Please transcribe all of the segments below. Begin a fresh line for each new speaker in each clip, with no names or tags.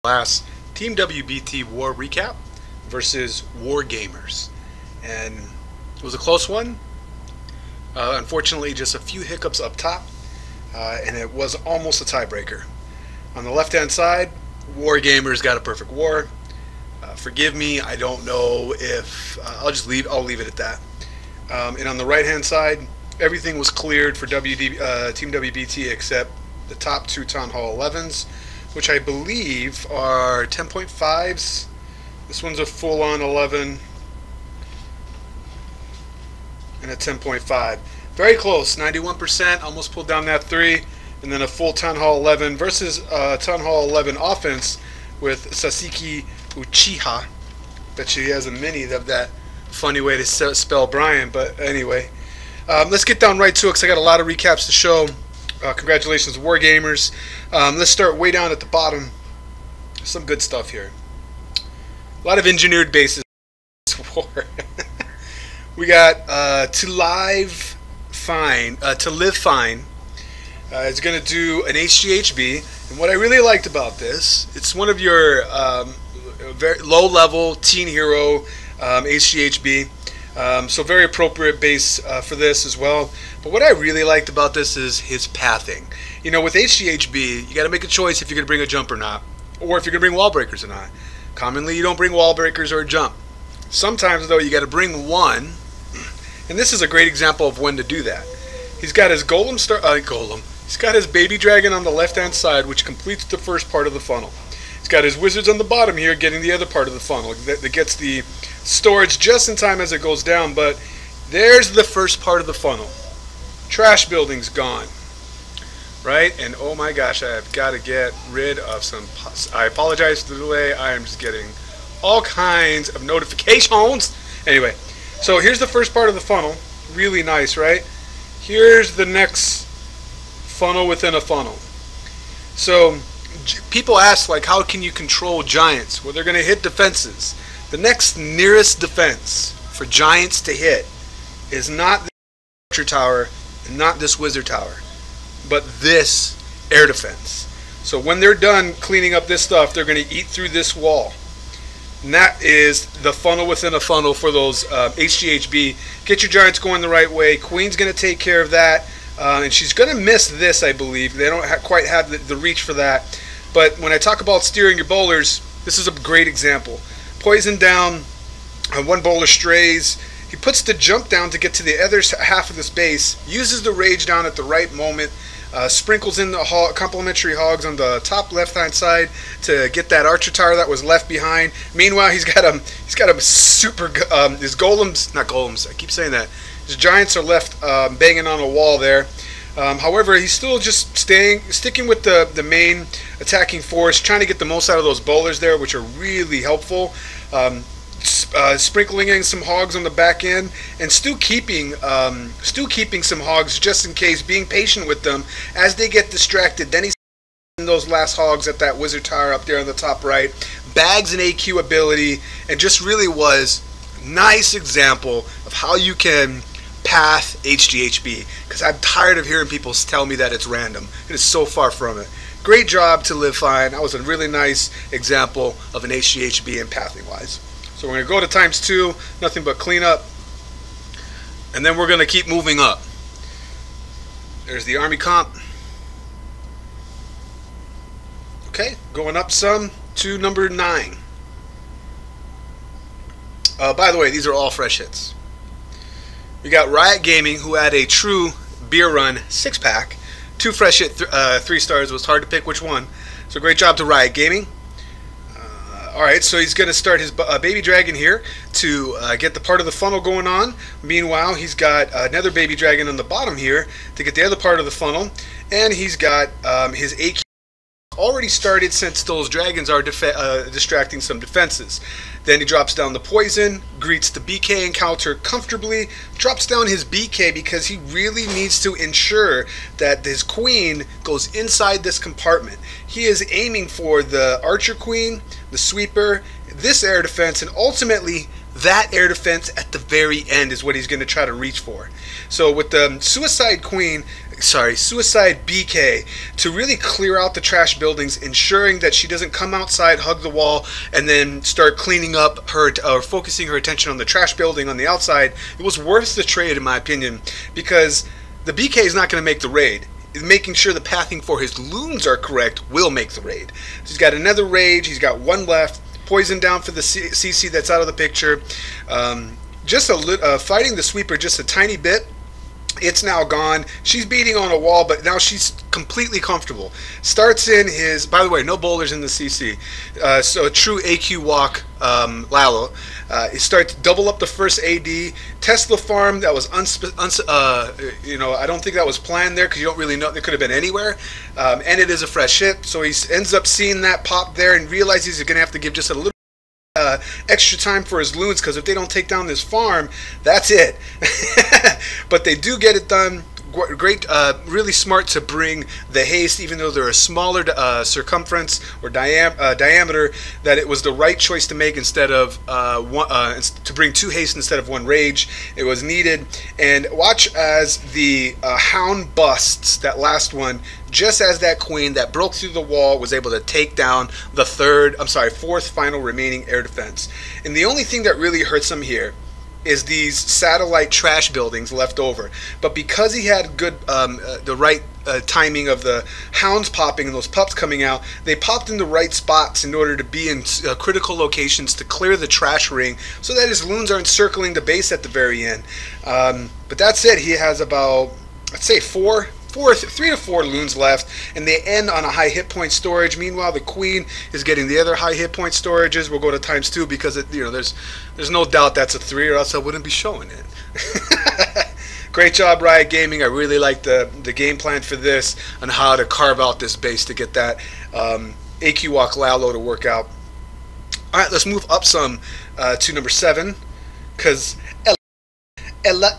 Last Team WBT War Recap versus War Gamers, and it was a close one. Unfortunately, just a few hiccups up top, and it was almost a tiebreaker. On the left-hand side, War Gamers got a perfect war. Forgive me, I don't know if I'll leave it at that. And on the right-hand side, everything was cleared for Team WBT except the top two Town Hall 11s, which I believe are 10.5s. This one's a full-on 11 and a 10.5. Very close, 91%, almost pulled down that 3. And then a full Town Hall 11 versus Town Hall 11 offense with Sasaki Uchiha. Bet she has a mini of that funny way to spell Brian, but anyway. Let's get down right to it because I got a lot of recaps to show. Congratulations, War Gamers. Let's start way down at the bottom. Some good stuff here. A lot of engineered bases. We got to live fine. It's going to do an HPHB, and what I really liked about this, it's one of your very low-level teen hero HPHB. So very appropriate base for this as well. But what I really liked about this is his pathing. You know, with HPHB, you got to make a choice if you're going to bring a jump or not, or if you're going to bring wall breakers or not. Commonly, you don't bring wall breakers or a jump. Sometimes, though, you got to bring one, and this is a great example of when to do that. He's got his He's got his baby dragon on the left-hand side, which completes the first part of the funnel. He's got his wizards on the bottom here, getting the other part of the funnel that gets the storage just in time as it goes down. But there's the first part of the funnel. Trash building's gone, right? And oh my gosh, I've got to get rid of some. I apologize for the delay. I am just getting all kinds of notifications. Anyway, so here's the first part of the funnel. Really nice, right? Here's the next funnel within a funnel. So people ask, like, how can you control giants? Well, they're going to hit defenses. The next nearest defense for giants to hit is not this archer tower and not this wizard tower, but this air defense. So when they're done cleaning up this stuff, they're going to eat through this wall. And that is the funnel within a funnel for those HGHB. Get your giants going the right way. Queen's going to take care of that. And she's going to miss this, I believe. They don't quite have the reach for that. But when I talk about steering your bowlers, this is a great example. Poison down, one bowler strays. He puts the jump down to get to the other half of this base, uses the rage down at the right moment, sprinkles in the complementary hogs on the top left-hand side to get that archer tower that was left behind. Meanwhile, he's got a super his golems, not golems. I keep saying that. His giants are left banging on a wall there. However, he's still just sticking with the main attacking force, trying to get the most out of those bowlers there, which are really helpful. Sprinkling in some hogs on the back end, and still keeping some hogs just in case, being patient with them as they get distracted. Then he's those last hogs at that wizard tower up there on the top right, bags an AQ ability, and just really was nice example of how you can path HGHB, because I'm tired of hearing people tell me that it's random. It is so far from it. Great job to live fine. That was a really nice example of an HGHB and pathing wise. So we're going to go to times 2, nothing but cleanup, and then we're going to keep moving up. There's the army comp. Okay, going up some to number 9. By the way, these are all fresh hits. We got Riot Gaming, who had a true beer run 6-pack. 2 fresh hit 3 stars. It was hard to pick which one. So great job to Riot Gaming. Alright, so he's going to start his baby dragon here to get the part of the funnel going on. Meanwhile, he's got another baby dragon on the bottom here to get the other part of the funnel. And he's got his AQ already started, since those dragons are distracting some defenses. Then he drops down the poison, greets the BK encounter comfortably, drops down his BK because he really needs to ensure that his queen goes inside this compartment. He is aiming for the archer queen, the sweeper, this air defense, and ultimately that air defense at the very end is what he's going to try to reach for. So with the suicide queen suicide BK to really clear out the trash buildings, ensuring that she doesn't come outside, hug the wall, and then start cleaning up her or focusing her attention on the trash building on the outside. It was worth the trade, in my opinion, because the BK is not going to make the raid. Making sure the pathing for his loons are correct will make the raid. So he's got another rage. He's got one left. Poison down for the CC that's out of the picture. Just fighting the sweeper just a tiny bit. It's now gone. She's beating on a wall, but now she's completely comfortable. Starts in his, by the way, no boulders in the CC. So a true AQ walk, Lalo. He starts double up the first AD. Tesla farm, that was, I don't think that was planned there because you don't really know. It could have been anywhere. And it is a fresh hit. So he ends up seeing that pop there and realizes he's going to have to give just a little extra time for his loons, because if they don't take down this farm, that's it. But they do get it done. Great, really smart to bring the haste, even though they're a smaller circumference or diameter. That it was the right choice to make instead of to bring 2 haste instead of 1 rage. It was needed. And watch as the hound busts that last one, just as that queen that broke through the wall was able to take down the 4th final remaining air defense. And the only thing that really hurts him here is these satellite trash buildings left over. But because he had good, the right timing of the hounds popping and those pups coming out, they popped in the right spots in order to be in critical locations to clear the trash ring, so that his loons aren't circling the base at the very end. But that's it. He has about, let's say, 3 to 4 loons left, and they end on a high hit point storage. Meanwhile, the queen is getting the other high hit point storages. We'll go to ×2 because there's no doubt that's a 3, or else I wouldn't be showing it. Great job, Riot Gaming. I really like the game plan for this and how to carve out this base to get that AQ Walk Lalo to work out. All right, let's move up some to number 7, because Ella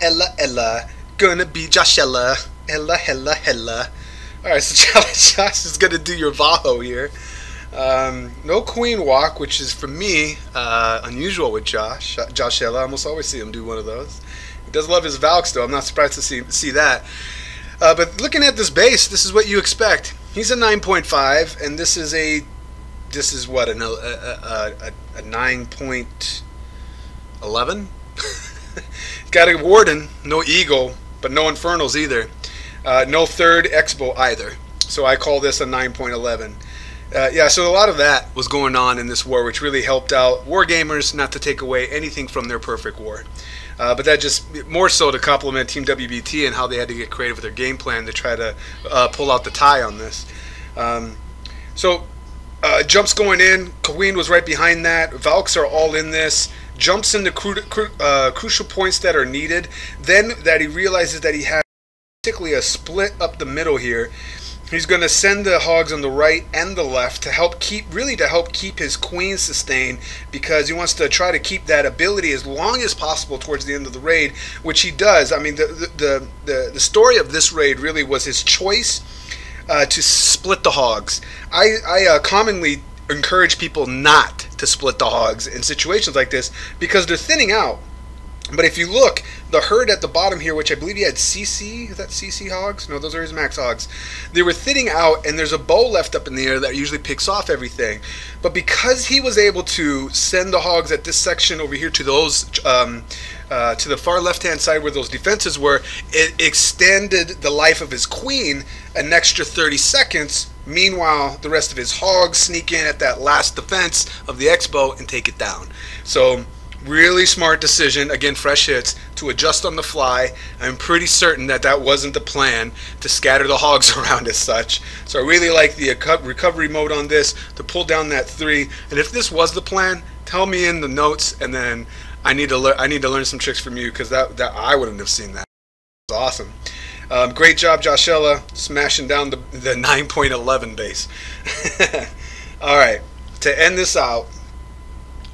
gonna be Joshella. Hella. Alright, so Josh is going to do your Vaho here. No queen walk, which is, for me, unusual with Joshella. I almost always see him do one of those. He does love his Valks, though. I'm not surprised to see that. But looking at this base, this is what you expect. He's a 9.5, and this is what, a 9.11? He's got a Warden, no Eagle, but no Infernals either. No 3rd Expo either. So I call this a 9.11. Yeah, so a lot of that was going on in this war, which really helped out War Gamers, not to take away anything from their perfect war. But that just more so to compliment Team WBT and how they had to get creative with their game plan to try to pull out the tie on this. Jumps going in. Queen was right behind that. Valks are all in this. Jumps into crucial points that are needed. Then that he realizes that he has basically a split up the middle here. He's going to send the hogs on the right and the left to help keep his queen sustained, because he wants to try to keep that ability as long as possible towards the end of the raid, which he does. I mean, the story of this raid really was his choice to split the hogs. I commonly encourage people not to split the hogs in situations like this because they're thinning out. But if you look, the herd at the bottom here, which I believe he had CC, is that CC hogs? No, those are his max hogs. They were thinning out, and there's a bow left up in the air that usually picks off everything. But because he was able to send the hogs at this section over here to those, to the far left-hand side where those defenses were, it extended the life of his queen an extra 30 seconds. Meanwhile, the rest of his hogs sneak in at that last defense of the Expo and take it down. So, really smart decision, again, fresh hits, to adjust on the fly. I'm pretty certain that that wasn't the plan, to scatter the hogs around as such. So I really like the recovery mode on this, to pull down that 3. And if this was the plan, tell me in the notes, and then I need to learn some tricks from you, because that I wouldn't have seen that. It was awesome. Great job, Joshella, smashing down the 9.11 base. Alright, to end this out,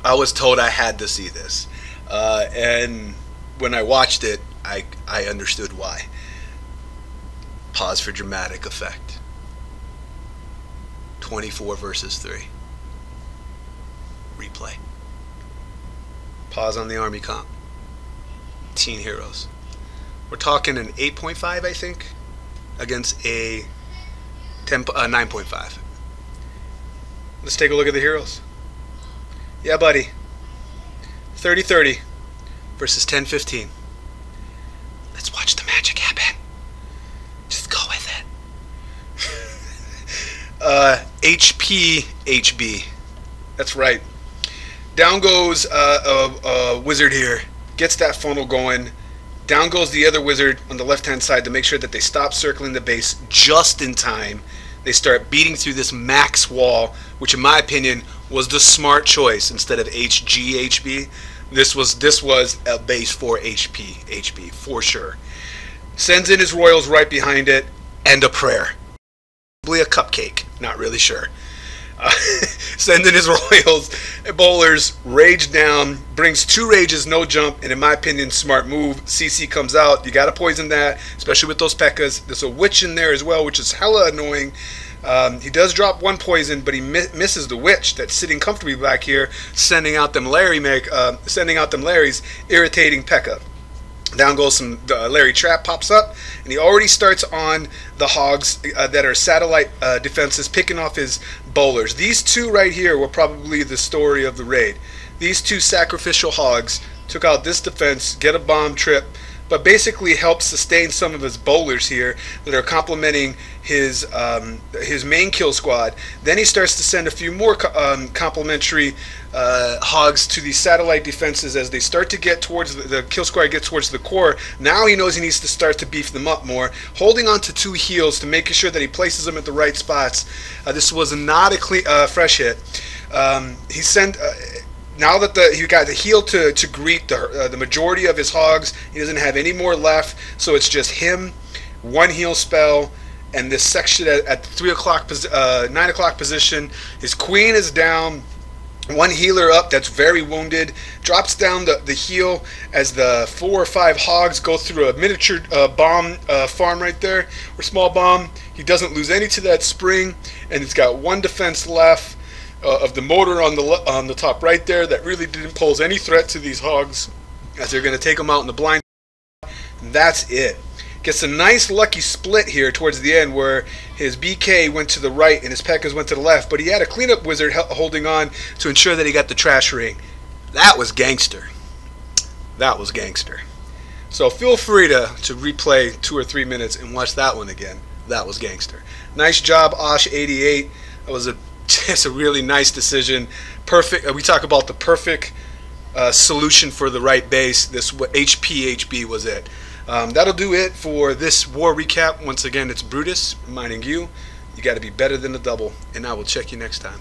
I was told I had to see this, and when I watched it, I understood why. Pause for dramatic effect. 24 versus 3. Replay. Pause on the army comp. Teen heroes. We're talking an 8.5, I think. against a 9.5. Let's take a look at the heroes. Yeah, buddy. 30-30 versus 10-15. Let's watch the magic happen. Just go with it. HPHB. That's right. Down goes a wizard here. Gets that funnel going. Down goes the other wizard on the left-hand side to make sure that they stop circling the base just in time. They start beating through this max wall, which in my opinion was the smart choice instead of HGHB. This was a base for HPHB for sure. Sends in his royals right behind it, and a prayer. Probably a cupcake, not really sure. Sends in his royals, bowlers, rage down, brings 2 rages, no jump, and in my opinion, smart move. CC comes out, you gotta poison that, especially with those P.E.K.K.A.s. There's a witch in there as well, which is hella annoying. He does drop 1 poison, but he misses the witch that's sitting comfortably back here, sending out them Larrys, irritating P.E.K.K.A. Down goes some Larry Trap pops up, and he already starts on the hogs that are satellite defenses, picking off his bowlers. These 2 right here were probably the story of the raid. These 2 sacrificial hogs took out this defense, get a bomb trip, but basically helped sustain some of his bowlers here that are complementing his main kill squad. Then he starts to send a few more complementary hogs to these satellite defenses as they start to get towards the kill squad, gets towards the core. Now he knows he needs to start to beef them up more, holding on to 2 heals to make sure that he places them at the right spots. This was not a clean, fresh hit. He sent. Now that he got the heal to greet the majority of his hogs, he doesn't have any more left, so it's just him, 1 heal spell, and this section at 9 o'clock position. His queen is down, 1 healer up that's very wounded, drops down the heal as the 4 or 5 hogs go through a miniature bomb farm right there, or small bomb. He doesn't lose any to that spring, and he's got 1 defense left. Of the motor on the top right there that really didn't pose any threat to these hogs as they're going to take them out in the blind. And that's it. Gets a nice lucky split here towards the end where his BK went to the right and his P.E.K.K.A.s went to the left, but he had a cleanup wizard holding on to ensure that he got the trash ring. That was gangster. That was gangster. So feel free to replay 2 or 3 minutes and watch that one again. That was gangster. Nice job, Osh88. That was just a really nice decision. Perfect. We talk about the perfect solution for the right base. This HPHB was it. That'll do it for this war recap. Once again, it's Brutus reminding you, you got to be better than the double, and I will check you next time.